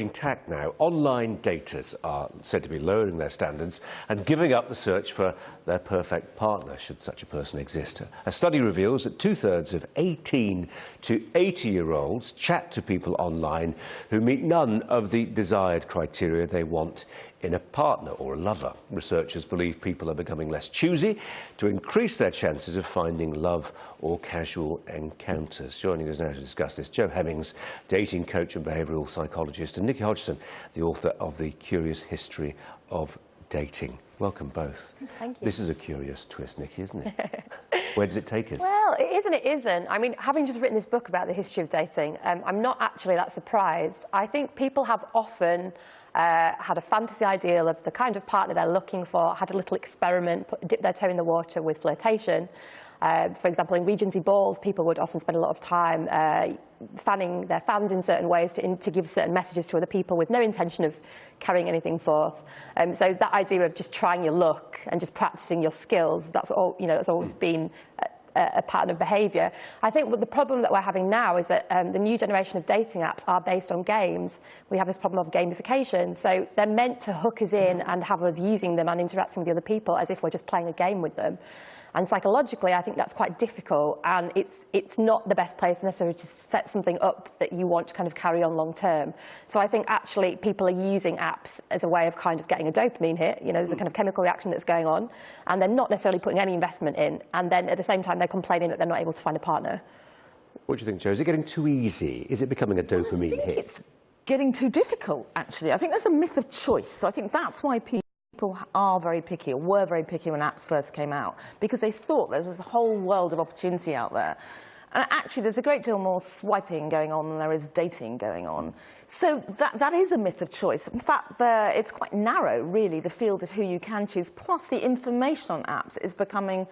tack now. Online daters are said to be lowering their standards and giving up the search for their perfect partner, should such a person exist. A study reveals that 2/3 of 18 to 80-year-olds chat to people online who meet none of the desired criteria they want in a partner or a lover. Researchers believe people are becoming less choosy to increase their chances of finding love or casual encounters. Joining us now to discuss this, Hemmings, dating coach and behavioural psychologist, and Nikki Hodgson, the author of The Curious History of Dating. Welcome both. Thank you. This is a curious twist, Nikki, isn't it? Where does it take us? Well, it is and it isn't. I mean, having just written this book about the history of dating, I'm not actually that surprised. I think people have often had a fantasy ideal of the kind of partner they're looking for, had a little experiment, dipped their toe in the water with flirtation. For example, in Regency balls, people would often spend a lot of time fanning their fans in certain ways to give certain messages to other people with no intention of carrying anything forth. So that idea of just trying your luck and just practicing your skills, that's all, that's always been a pattern of behaviour. I think the problem that we're having now is that the new generation of dating apps are based on games. We have this problem of gamification. So they're meant to hook us in and have us using them and interacting with the other people as if we're just playing a game with them. And psychologically, I think that's quite difficult, and it's not the best place necessarily to set something up that you want to kind of carry on long term. So I think actually people are using apps as a way of kind of getting a dopamine hit. There's a kind of chemical reaction that's going on, and they're not necessarily putting any investment in. And then at the same time, they're complaining that they're not able to find a partner. What do you think, Jo? Is it getting too easy? Is it becoming a dopamine hit? It's getting too difficult, actually. I think there's a myth of choice. So I think that's why people are very picky, or were very picky when apps first came out, because they thought there was a whole world of opportunity out there. And actually, there's a great deal more swiping going on than there is dating going on. So that is a myth of choice. In fact, it's quite narrow, really, the field of who you can choose. Plus, the information on apps is becoming,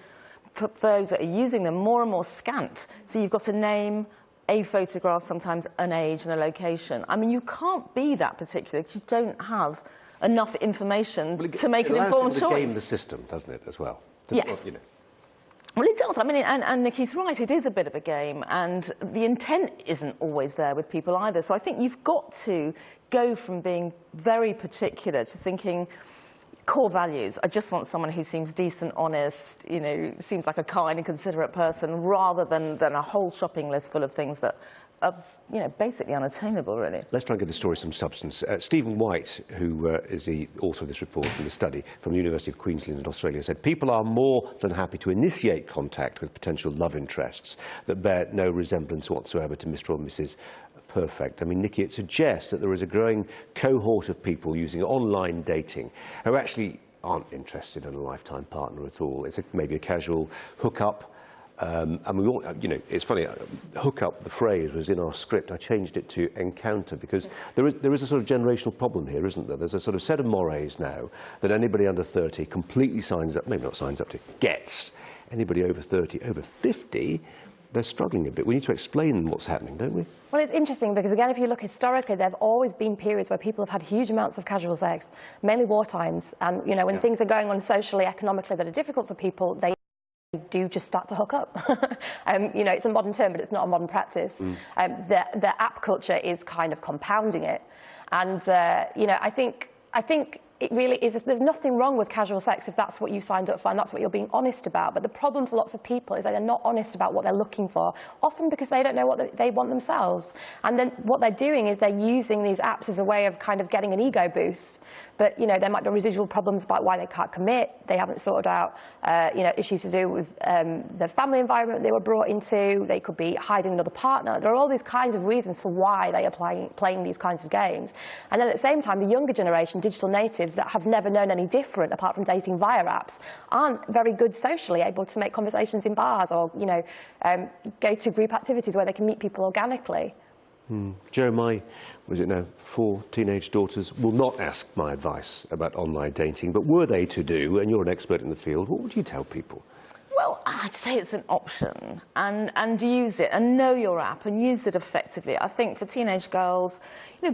for those that are using them, more and more scant. So you've got a name, a photograph, sometimes an age and a location. I mean, you can't be that particular because you don't have enough information to make an informed choice. It allows people to game the system, doesn't it, as well? Yes. Well, it does. I mean, and Nikki's right, it is a bit of a game, and the intent isn't always there with people either. So I think you've got to go from being very particular to thinking core values. I just want someone who seems decent, honest, seems like a kind and considerate person, rather than a whole shopping list full of things that are, basically unattainable, really. Let's try and give the story some substance. Stephen White, who is the author of this report and the study from the University of Queensland in Australia, said people are more than happy to initiate contact with potential love interests that bear no resemblance whatsoever to Mr. or Mrs. Perfect. I mean, Nikki, it suggests that there is a growing cohort of people using online dating who actually aren't interested in a lifetime partner at all. It's maybe a casual hookup. And we all, it's funny, hookup, the phrase was in our script. I changed it to encounter because there is a sort of generational problem here, isn't there? There's a sort of set of mores now that anybody under 30 completely signs up, maybe not signs up to, gets. Anybody over 30, over 50, they're struggling a bit. We need to explain what's happening, don't we? Well, it's interesting because, again, if you look historically, there have always been periods where people have had huge amounts of casual sex, mainly war times. And, when things are going on socially, economically that are difficult for people, they do just start to hook up. It's a modern term, but it's not a modern practice. The app culture is kind of compounding it. And, I think it really is. There's nothing wrong with casual sex if that's what you signed up for and that's what you're being honest about. But the problem for lots of people is that they're not honest about what they're looking for, often because they don't know what they want themselves. And then what they're doing is they're using these apps as a way of kind of getting an ego boost. But, there might be residual problems about why they can't commit. They haven't sorted out, issues to do with the family environment they were brought into. They could be hiding another partner. There are all these kinds of reasons for why they are playing these kinds of games. And then at the same time, the younger generation, digital natives, that have never known any different apart from dating via apps, aren't very good socially, able to make conversations in bars or, go to group activities where they can meet people organically. Jo, my 4 teenage daughters will not ask my advice about online dating, but were they to do, and you're an expert in the field, what would you tell people? Well, I'd say it's an option, and use it, and know your app, and use it effectively. I think for teenage girls,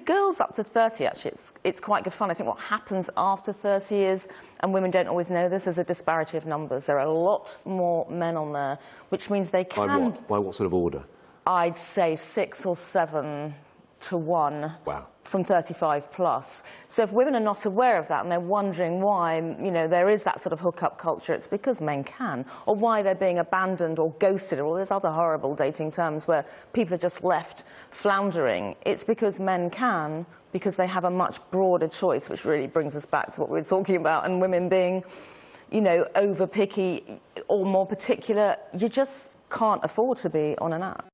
girls up to 30, actually, it's quite good fun. I think what happens after 30 is, and women don't always know this, there's a disparity of numbers. There are a lot more men on there, which means they can... By what? By what sort of order? I'd say 6 or 7 to 1. Wow. from 35 plus. So if women are not aware of that and they're wondering why, you know, there is that sort of hookup culture, it's because men can, or why they're being abandoned or ghosted, or all these other horrible dating terms where people are just left floundering. It's because men can, because they have a much broader choice, which really brings us back to what we were talking about, and women being, you know, over picky or more particular. You just can't afford to be on an app.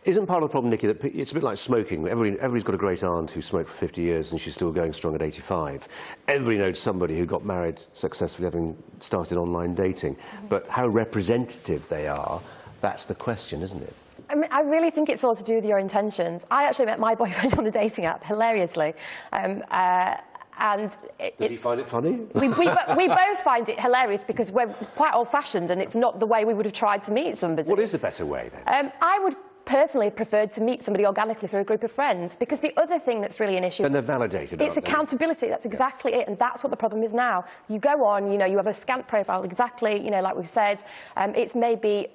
Isn't part of the problem, Nikki, that it's a bit like smoking? Everybody's got a great aunt who smoked for 50 years and she's still going strong at 85. Everybody knows somebody who got married successfully having started online dating. But how representative they are, that's the question, isn't it? I mean, I really think it's all to do with your intentions. I actually met my boyfriend on a dating app, hilariously. And Does he find it funny? We both find it hilarious because we're quite old-fashioned and it's not the way we would have tried to meet somebody. What is the better way, then? I would personally prefer to meet somebody organically through a group of friends, because the other thing that's really an issue... And they're validated, it's accountability. That's exactly it, and that's what the problem is now. You go on, you know, you have a scant profile, exactly, you know, like we've said. It's maybe...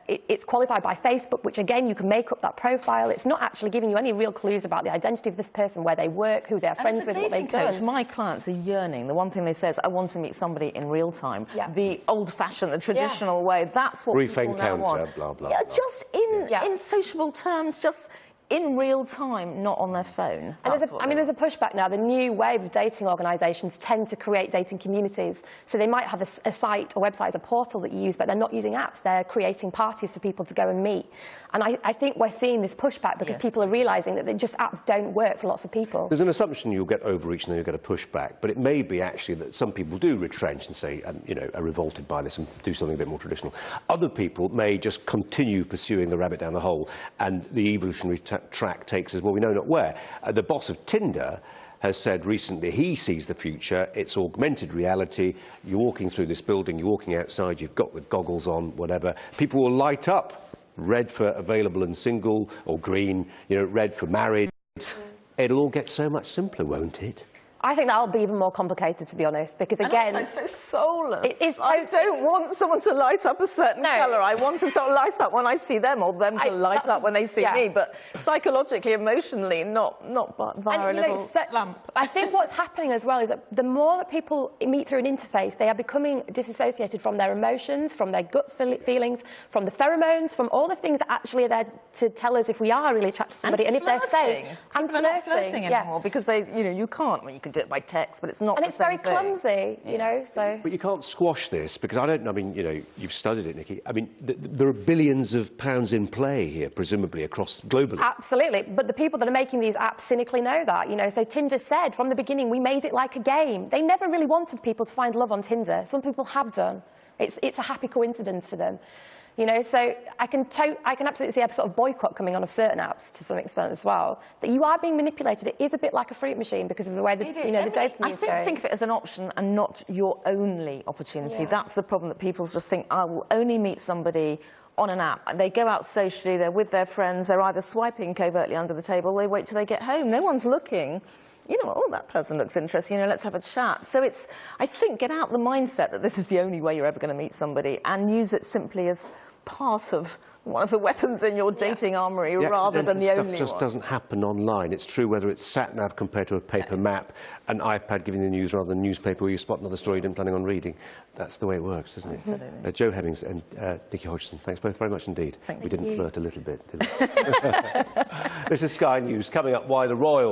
it's qualified by Facebook, which again, you can make up that profile. It's not actually giving you any real clues about the identity of this person, where they work, who they're friends with, what they've done. My clients are yearning. The one thing they say is, I want to meet somebody in real time. Yeah. The old-fashioned, the traditional way. That's what brief people now want. encounter, blah, blah, yeah, blah. just in sociable terms, just in real time, not on their phone. And there's a pushback now. The new wave of dating organisations tend to create dating communities. So they might have a site, a website, a portal that you use, but they're not using apps. They're creating parties for people to go and meet. And I think we're seeing this pushback because people are realising that just apps don't work for lots of people. There's an assumption you'll get overreach and then you'll get a pushback, but it may be actually that some people do retrench and say, you know, are revolted by this and do something a bit more traditional. Other people may just continue pursuing the rabbit down the hole, and the evolutionary track takes us, well, we know not where. The boss of Tinder has said recently he sees the future. It's augmented reality. You're walking through this building, you're walking outside, you've got the goggles on, whatever. People will light up. Red for available and single, or green, you know, red for married. It'll all get so much simpler, won't it? I think that'll be even more complicated, to be honest, because again... And also so soulless. I don't want someone to light up a certain colour. I want to sort of light up when I see them, or them to light up when they see me. But psychologically, emotionally, not via a little lamp. I think what's happening as well is that the more that people meet through an interface, they are becoming disassociated from their emotions, from their gut feelings, from the pheromones, from all the things that actually are there to tell us if we are really attracted to somebody, and if they're safe. And flirting. Not flirting anymore, because they, you know, you can't. Well, you can do it by text, but it's not the same thing. And it's very clumsy, you know, so... But you can't squash this, because I mean, you know, you've studied it, Nikki. I mean, there are billions of pounds in play here, presumably, across globally. Absolutely, but the people that are making these apps cynically know that, you know. So Tinder said from the beginning, we made it like a game. They never really wanted people to find love on Tinder. Some people have done. It's a happy coincidence for them. You know, so I can absolutely see a sort of boycott coming on of certain apps to some extent as well. That you are being manipulated. It is a bit like a fruit machine because of the way the dopamine is going. I think of it as an option and not your only opportunity. Yeah. That's the problem, that people just think, I will only meet somebody on an app. They go out socially, they're with their friends, they're either swiping covertly under the table, they wait till they get home. No one's looking. You know, oh, that person looks interesting, you know, let's have a chat. So it's, I think, get out the mindset that this is the only way you're ever going to meet somebody, and use it simply as part of one of the weapons in your dating armoury, rather than the only one. Stuff just doesn't happen online. It's true whether it's sat-nav compared to a paper map, an iPad giving the news rather than a newspaper where you spot another story you didn't planning on reading. That's the way it works, isn't it? Absolutely. Jo Hemmings and Nikki Hodgson, thanks both very much indeed. Thank you. We didn't flirt a little bit, did we? This is Sky News. Coming up, why the Royals